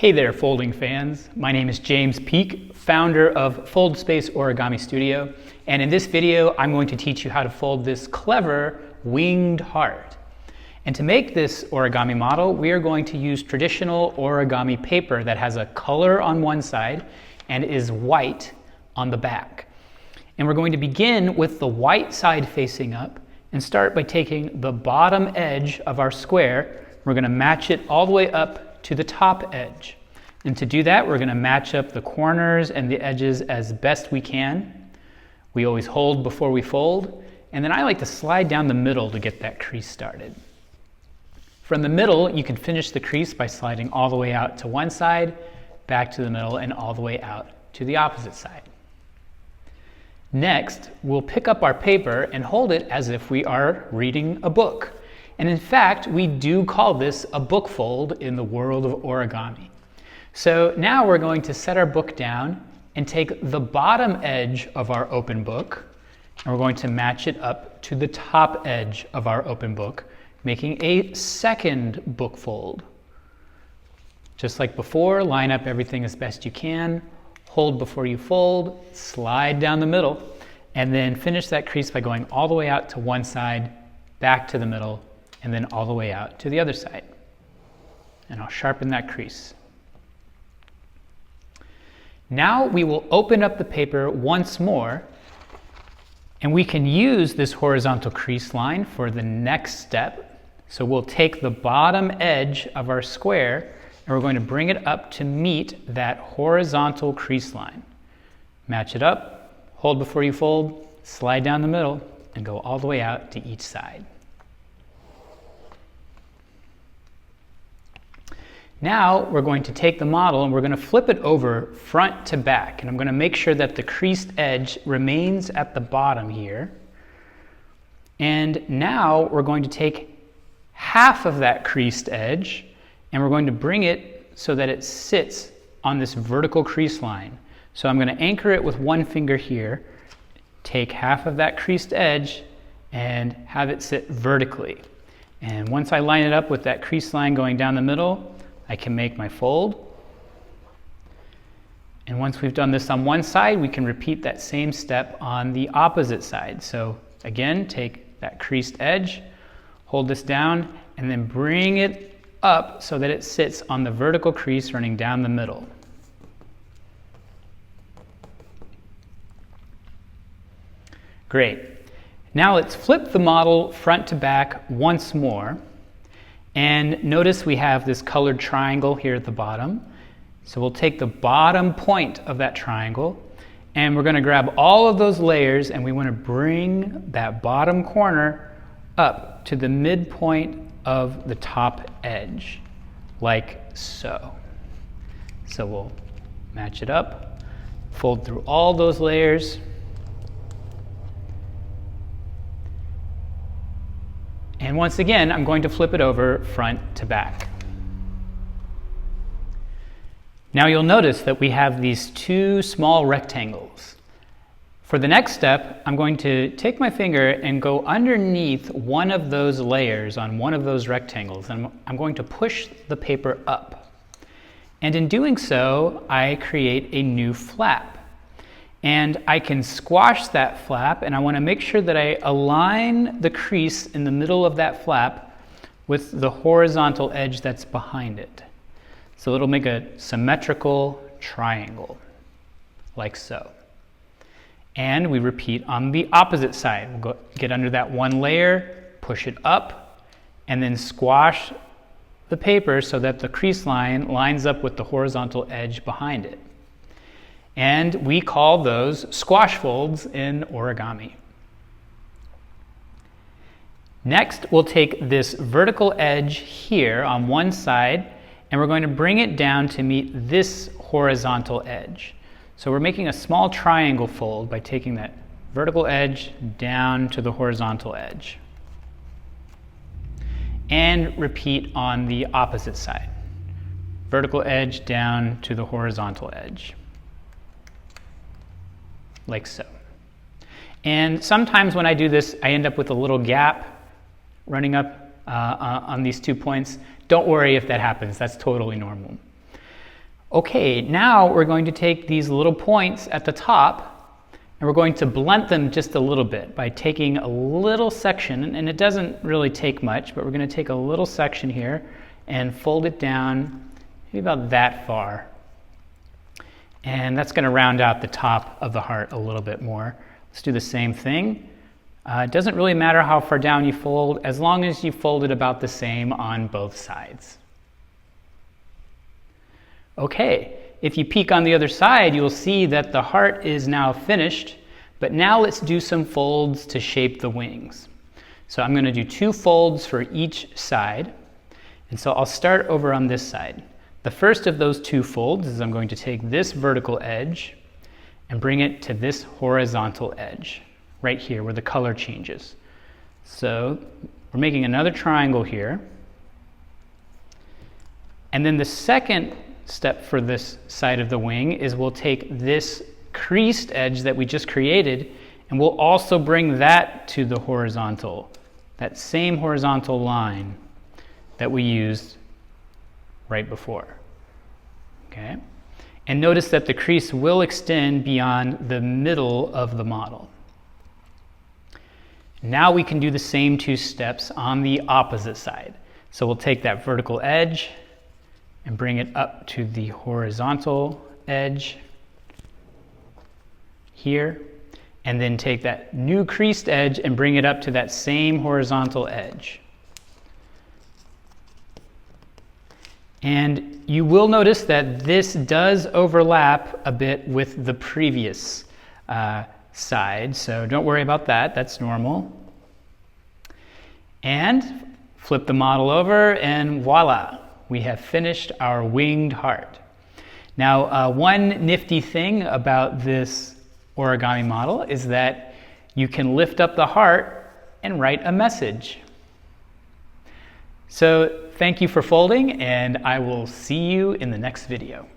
Hey there, folding fans. My name is James Peak, founder of Fold Space Origami Studio, and in this video I'm going to teach you how to fold this clever winged heart. And to make this origami model, we are going to use traditional origami paper that has a color on one side and is white on the back. And we're going to begin with the white side facing up and start by taking the bottom edge of our square. We're going to match it all the way up to the top edge. And to do that, we're going to match up the corners and the edges as best we can. We always hold before we fold, and then I like to slide down the middle to get that crease started. From the middle, you can finish the crease by sliding all the way out to one side, back to the middle, and all the way out to the opposite side. Next, we'll pick up our paper and hold it as if we are reading a book. And in fact, we do call this a book fold in the world of origami. So now we're going to set our book down and take the bottom edge of our open book, and we're going to match it up to the top edge of our open book, making a second book fold. Just like before, line up everything as best you can, hold before you fold, slide down the middle, and then finish that crease by going all the way out to one side, back to the middle, and then all the way out to the other side. And I'll sharpen that crease. Now we will open up the paper once more, and we can use this horizontal crease line for the next step. So we'll take the bottom edge of our square and we're going to bring it up to meet that horizontal crease line. Match it up, hold before you fold, slide down the middle, and go all the way out to each side. Now we're going to take the model and we're going to flip it over front to back, and I'm going to make sure that the creased edge remains at the bottom here. And now we're going to take half of that creased edge and we're going to bring it so that it sits on this vertical crease line. So I'm going to anchor it with one finger here, take half of that creased edge and have it sit vertically. And once I line it up with that crease line going down the middle, I can make my fold. And once we've done this on one side, we can repeat that same step on the opposite side. So again, take that creased edge, hold this down, and then bring it up so that it sits on the vertical crease running down the middle. Great. Now let's flip the model front to back once more. And notice we have this colored triangle here at the bottom. So we'll take the bottom point of that triangle and we're going to grab all of those layers and we want to bring that bottom corner up to the midpoint of the top edge, like so. So we'll match it up, fold through all those layers. And once again, I'm going to flip it over front to back. Now you'll notice that we have these two small rectangles. For the next step, I'm going to take my finger and go underneath one of those layers on one of those rectangles, and I'm going to push the paper up. And in doing so, I create a new flap. And I can squash that flap, and I want to make sure that I align the crease in the middle of that flap with the horizontal edge that's behind it. So it'll make a symmetrical triangle, like so. And we repeat on the opposite side. We'll get under that one layer, push it up, and then squash the paper so that the crease line lines up with the horizontal edge behind it. And we call those squash folds in origami. Next, we'll take this vertical edge here on one side and we're going to bring it down to meet this horizontal edge. So we're making a small triangle fold by taking that vertical edge down to the horizontal edge. And repeat on the opposite side. Vertical edge down to the horizontal edge. Like so. And sometimes when I do this, I end up with a little gap running up on these 2 points. Don't worry if that happens, that's totally normal. Okay, now we're going to take these little points at the top and we're going to blunt them just a little bit by taking a little section, and it doesn't really take much, but we're going to take a little section here and fold it down maybe about that far. And that's going to round out the top of the heart a little bit more. Let's do the same thing. It doesn't really matter how far down you fold, as long as you fold it about the same on both sides. Okay, if you peek on the other side, you'll see that the heart is now finished, but now let's do some folds to shape the wings. So I'm going to do 2 folds for each side, and so I'll start over on this side. The first of those 2 folds is I'm going to take this vertical edge and bring it to this horizontal edge, right here where the color changes. So we're making another triangle here, and then the second step for this side of the wing is we'll take this creased edge that we just created and we'll also bring that to the horizontal, that same horizontal line that we used right before. Okay? And notice that the crease will extend beyond the middle of the model. Now we can do the same 2 steps on the opposite side. So we'll take that vertical edge and bring it up to the horizontal edge here, and then take that new creased edge and bring it up to that same horizontal edge. And you will notice that this does overlap a bit with the previous side, so don't worry about that, that's normal. And flip the model over and voila! We have finished our winged heart. Now, one nifty thing about this origami model is that you can lift up the heart and write a message. So, thank you for folding, and I will see you in the next video.